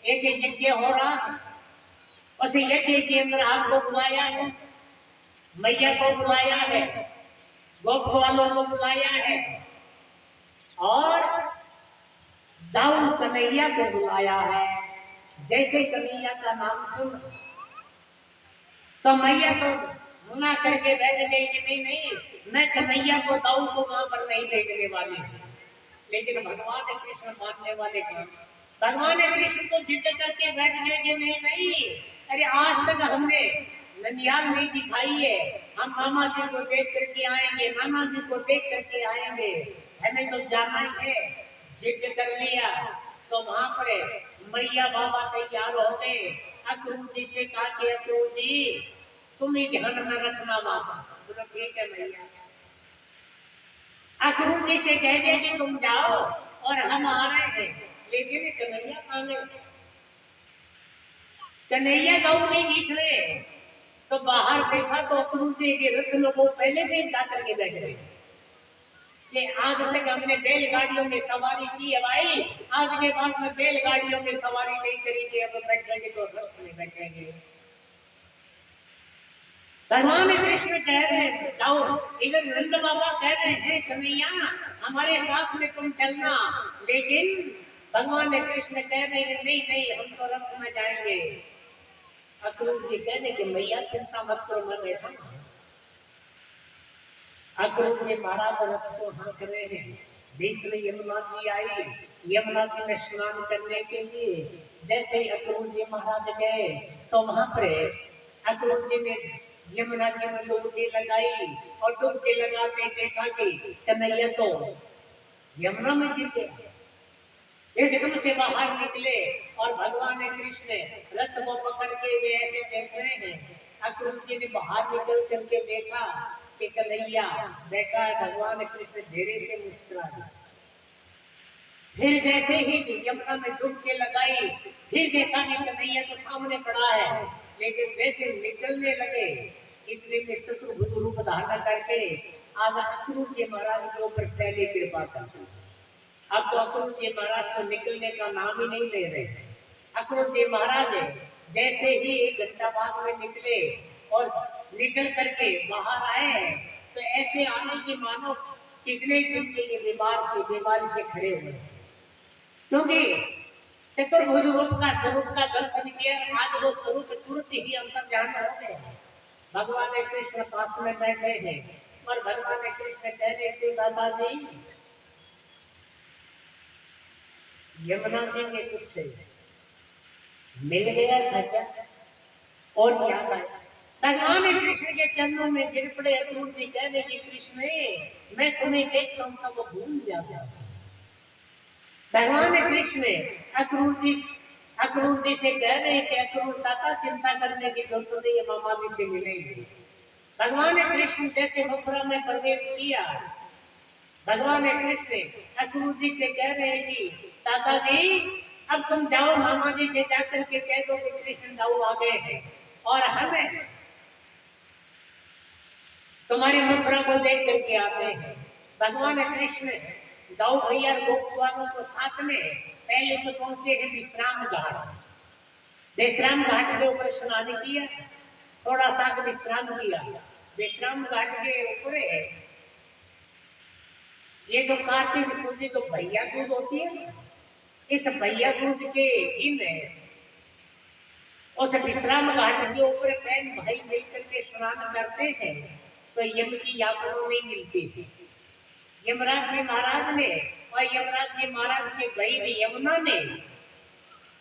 एक यज्ञ हो रहा, उस यज्ञ के अंदर आपको बुलाया है, मैया को बुलाया है, गोप वालों को बुलाया है और दाऊ कन्हैया को बुलाया है। जैसे कन्हैया का नाम सुन तो मैया तो मना करके बैठ गई कि नहीं नहीं, मैं कन्हैया को दाऊ को वहां पर नहीं देखने वाली। लेकिन भगवान कृष्ण मानने वाले कौन? भगवान कृष्ण तो जिद करके बैठ गए कि नहीं नहीं, अरे आज तक हमने ननिहाल नहीं दिखाई है, हम मामा जी को देख करके आएंगे, नाना जी को देख करके आएंगे, हमें तो जाना ही है। जिद कर लिया तो वहां पर मैया बाबा तैयार हो गए। अक्रूर जी से कहा कि अक्रूर जी तुम ही ध्यान में रखना बाबा। बोला ठीक है मैया। अक्रूर जी से कह दिया कि तुम जाओ और हम आ रहे हैं। लेकिन कन्हैया कहाँ गए? कन्हैया गाँव नहीं दिख रहे। तो बाहर देखा तो अक्रूर जी के रथ लोगों पहले से ही जाकर के बैठ गए कि आज तक हमने बैलगाड़ियों में सवारी की है भाई, आज के बाद में बैलगाड़ियों में सवारी नहीं करेंगे, अब बैठेंगे तो रथ में बैठेंगे। भगवान कृष्ण कह रहे हैं जाओ, इधर नंद बाबा कह रहे हैं कन्हैया हमारे साथ में तुम चलना। लेकिन भगवान कृष्ण कह रहे हैं नहीं नहीं, हम तो रथ में जाएंगे। अक्रूर जी कहने कि मैया चिंता मत करो, मैं बैठा। अक्रूर जी महाराज रथ को हाँक रहे हैं। बीच में यमुना जी आई, यमुना जी में स्नान करने के लिए जैसे ही अक्रूर जी महाराज गए तो वहां पर अक्रूर जी ने यमुना जी में डुबकी लगाई और डुबकी लगाते देखा कि कन्हैया तो यमुना में गिर गया। एकदम से बाहर निकले और भगवान कृष्ण रथ को पकड़ के वे ऐसे देख रहे हैं। अक्रूर जी ने बाहर निकल करके देखा कि कन्हैया बैठा है। भगवान कृष्ण धीरे से मुस्कुराए। फिर जैसे ही यमुना में डुबकी लगाई, फिर देखा कि कन्हैया तो सामने खड़ा है। लेकिन जैसे निकलने लगे इतने में चतुर्भुज रूप धारण करके आज अक्रूर जी महाराज के ऊपर पहले कृपा करते। अब तो अक्रूर जी महाराज तो निकलने का नाम ही नहीं ले रहे। अक्रूर जी महाराज जैसे ही 1 घंटा बाद में निकले और निकल करके बाहर आए तो ऐसे आने की मानो कितने दिन के ये बीमारी से खड़े हुए, क्योंकि चतुर्भुज रूप का स्वरूप का दर्शन किया। आज वो स्वरूप तुरंत ही अंतर ध्यान हो गए। भगवान कृष्ण पास में बैठे हैं और भगवान कृष्ण कह रहे थे दादाजी यमुना जी में कुछ मिल गया था क्या और क्या था? भगवान कृष्ण के चरणों में गिर पड़े। अक्रूर जी कहने की कृष्ण मैं तुम्हें देखता हूं तो वो भूल जाता। भगवान कृष्ण अक्रूर जी से कह रहे हैं कि अक्रूर चाचा चिंता करने की जरूरत नहीं है, मामा जी से मिलेंगे। भगवान कृष्ण जैसे मथुरा में प्रवेश किया, भगवान कृष्ण अक्रूर जी से कह रहे हैं कि दादाजी अब तुम जाओ, मामा जी से जाकर के कह दो कि कृष्ण दाऊ आ गए हैं और हमें तुम्हारी मथुरा को देख करके आते हैं। भगवान कृष्ण दाऊ भैया गोप वालों को साथ में पहले तो पहुंचे हैं विश्राम घाट। विश्राम घाट के ऊपर स्नान किया, थोड़ा सा विश्राम किया। विश्राम घाट के ऊपर ये जो कार्तिक सूर्य जो भैया दूध होती है, इस भैया दूध के दिन उस विश्राम घाट के ऊपर बहन भाई मिलकर के स्नान करते हैं तो यम की यात्रा नहीं मिलती थी। यमराज जी महाराज ने और यमराज जी महाराज के बहन यमुना ने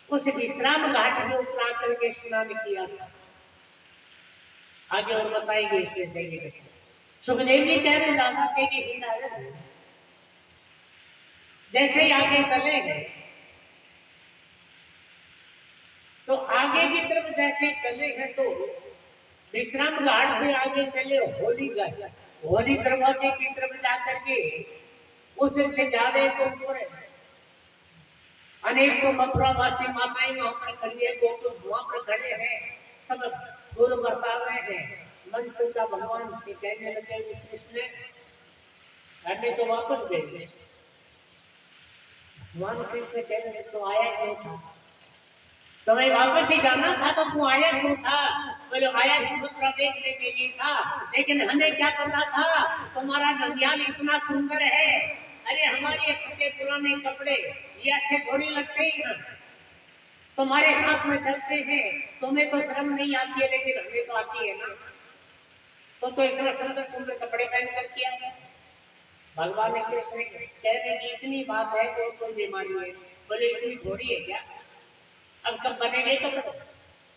उस विश्राम घाट के ऊपर आकर के स्नान किया था। आगे और बताएंगे इसके देंगे। सुखदेव जी कह रहे दादा से कि जैसे ही आगे चले गए तो आगे की तरफ जैसे चले हैं तो विश्राम घाट से आगे चले होली घाट, होली दरवाजे की तरफ जाकर के उधर से जा रहे तो ऊपर अनेक तो मथुरावासी माताएं वहां पर खड़ी है, गोकुल वहां पर खड़े हैं, सब फूल बरसा रहे हैं। मंच का भगवान से कहने लगे कृष्ण हमें तो वापस भेज। भगवान कृष्ण कहने तो आया क्यों था? तुम्हें वापस ही जाना था तो तू आया क्यों था? बोले आया तो मथुरा देखने के लिए था, लेकिन हमें क्या पता था तुम्हारा नंदियाल इतना सुंदर है। अरे हमारे फटे पुराने कपड़े ये अच्छे थोड़ी लगते हैं, तुम्हारे साथ में चलते हैं, तुम्हें तो शर्म नहीं आती है लेकिन हमें तो आती है ना। तो इतना सुंदर सुंदर कपड़े पहन कर किया। भगवान ने कृष्ण कह रहे कि इतनी बात है तो कोई बीमारी है? बोले इतनी थोड़ी है क्या, अब कब बनेंगे कपड़े?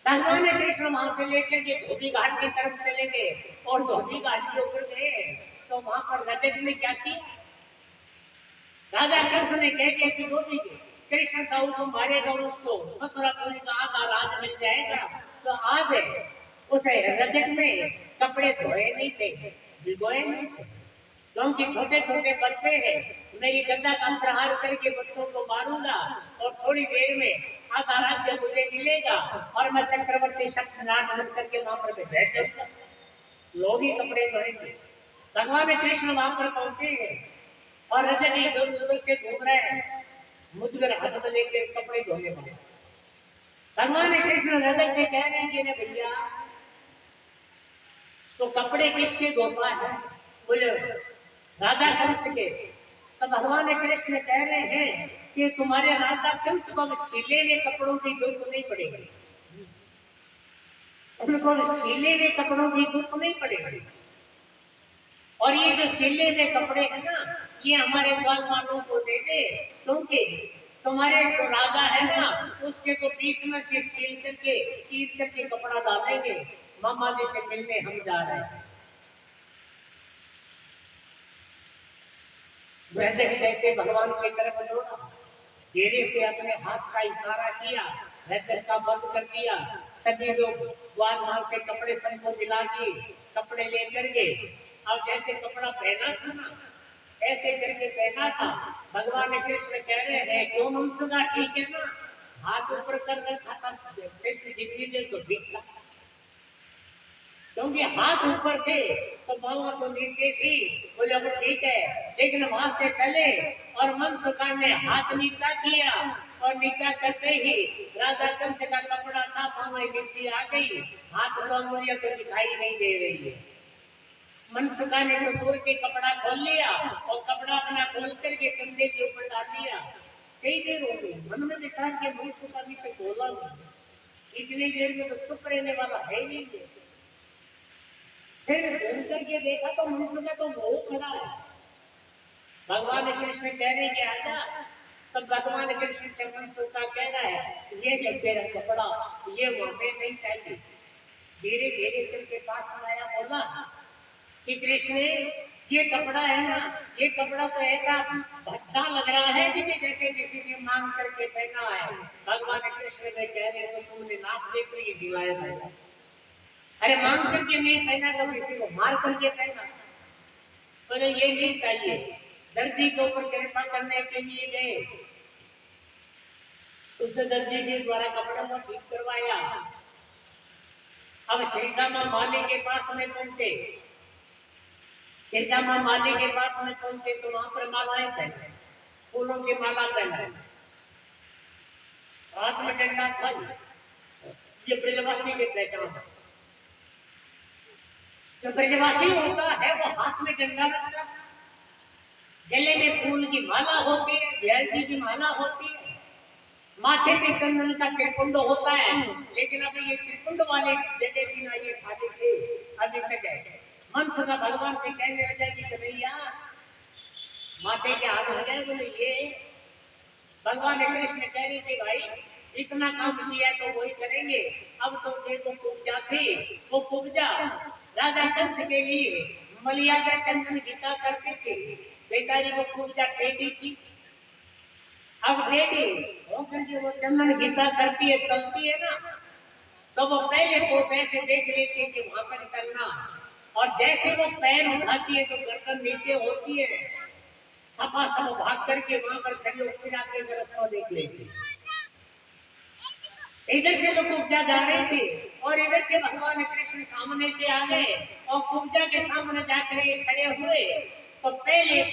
भगवान ने कृष्ण वहां से लेकर के धोबी घाट की तरफ चले गए और धोबी घाट के ऊपर गए तो वहां पर रजत ने क्या किया, राजा कृष्ण ने कह दिया कि धोबी के कृष्ण का हुक्म मारेगा उसको मथुरापुरी का आधा राज मिल जाएगा। तो आज उसे रजत में कपड़े धोए नहीं थे, भिगोए नहीं थे, क्योंकि छोटे छोटे बच्चे हैं, मेरी गदा का प्रहार करके बच्चों को मारूंगा और थोड़ी देर में आधा राज्य मुझे मिलेगा और मैं चक्रवर्ती शक्तिनाथ बन करके वहां पर बैठ जाऊंगा, लोग ही कपड़े धोएंगे। भगवान कृष्ण वहां पर पहुंचे हैं और रजत इधर उधर से घूम रहे हैं, मुद्गर हाथ में लेकर कपड़े धोने वाले। भगवान कृष्ण रजत से कह रहे हैं कि भैया तो कपड़े किसके धोता है? बोले राजा कंस के। तो भगवान कृष्ण कह रहे हैं कि तुम्हारे राजा कंस को सिले हुए कपड़ों की जरूरत नहीं पड़ेगी, उनको सिले हुए कपड़ों की जरूरत नहीं पड़ेगी। और ये जो सिले हुए कपड़े हैं ना, ये हमारे ग्वालवालों को दे दे, क्योंकि तुम्हारे जो राजा है ना उसके तो बीच में से चीर करके कपड़ा डालेंगे, मामा जी से मिलने हम जा रहे हैं। जैसे भगवान की तरफ जोड़ा, धीरे से अपने हाथ का इशारा किया, रजत का बंद कर दिया, सभी लोग ग्वाल माल के कपड़े सबको दिला दिए, कपड़े लेकर के अब जैसे कपड़ा पहना था ना ऐसे करके पहना था। भगवान कृष्ण कह रहे हैं क्यों मनसुखा ठीक है ना, हाथ ऊपर कर रखा था जितनी देर तो ठीक था, क्योंकि हाथ ऊपर थे तो बाबा तो नीचे थी। बोले अब ठीक है, लेकिन वहां से चले और मनसुखा ने हाथ नीचा किया और नीचा करते ही राजा कंस का कपड़ा था पाँव नीचे आ गई, हाथ तो अंगुलियां तो दिखाई नहीं दे रही है। मनसुखा ने तो दूर के कपड़ा खोल लिया और कपड़ा अपना खोल करके कंधे के ऊपर डाल लिया। कई देर हो गई, मन में विचार के मनसुखा भी तो बोला नहीं, इतनी देर में तो चुप रहने वाला है नहीं। फिर घूम करके देखा तो मनसुखा तो बहुत खड़ा है। भगवान कृष्ण कह रहे कि आजा, तब भगवान कृष्ण से मनसुखा कह रहा है ये जब तेरा कपड़ा ये हमें नहीं चाहिए। धीरे धीरे करके पास में आया, बोला कि कृष्ण ये कपड़ा है ना, ये कपड़ा तो ऐसा भट्टा लग रहा है कि जैसे किसी ने मांग करके पहना है। भगवान कृष्ण ने कह रहे तो तुमने नाक देख रही सिवाय पहना, अरे मांग करके नहीं पहना तो किसी को मार करके पहना, बोले ये नहीं चाहिए। दर्जी के ऊपर कृपा करने के लिए गए, उस दर्जी के द्वारा कपड़े को ठीक करवाया। अब सीतामा माली के पास में पहुंचे, सीतामा माली के पास में पहुंचे तो वहां पर मालाएं पहने, फूलों की माला पहने, हाथ में डंडा था, ये ब्रजवासी की पहचान है। जो ब्रजवासी होता है वो हाथ में डंडा रखता है, गले में फूल की माला होती है, भेड़ की माला होती है, माथे पे चंदन का त्रिपुंड होता है। लेकिन अब ये त्रिपुंड वाले जगह भी ना ये खाली थे, अभी तक है। मनसुखा भगवान से कहने लगा कि कन्हैया माथे के हाथ हो गए। बोले ये भगवान कृष्ण कह रहे थे भाई इतना काम किया तो वही करेंगे, अब तो देखो पूजा थी वो पूजा राजा कंस के लिए मलियागर चंदन घिसा करते थे, बेचारी को पूजा टेढ़ी थी, अब टेढ़ी होकर के वो चंदन घिसा करती है चलती है ना, तो वो पहले को ऐसे देख लेती है कि वहां पर चलना, और जैसे वो पैर उठाती है तो गर्दन नीचे होती है, सपा सब भाग करके वहां पर खड़ी होकर जाके रास्ता देख लेती। इधर से लोग कुब्जा जा रहे थे और इधर से भगवान कृष्ण सामने से आ गए और कुब्जा के सामने जाकर खड़े हुए तो पहले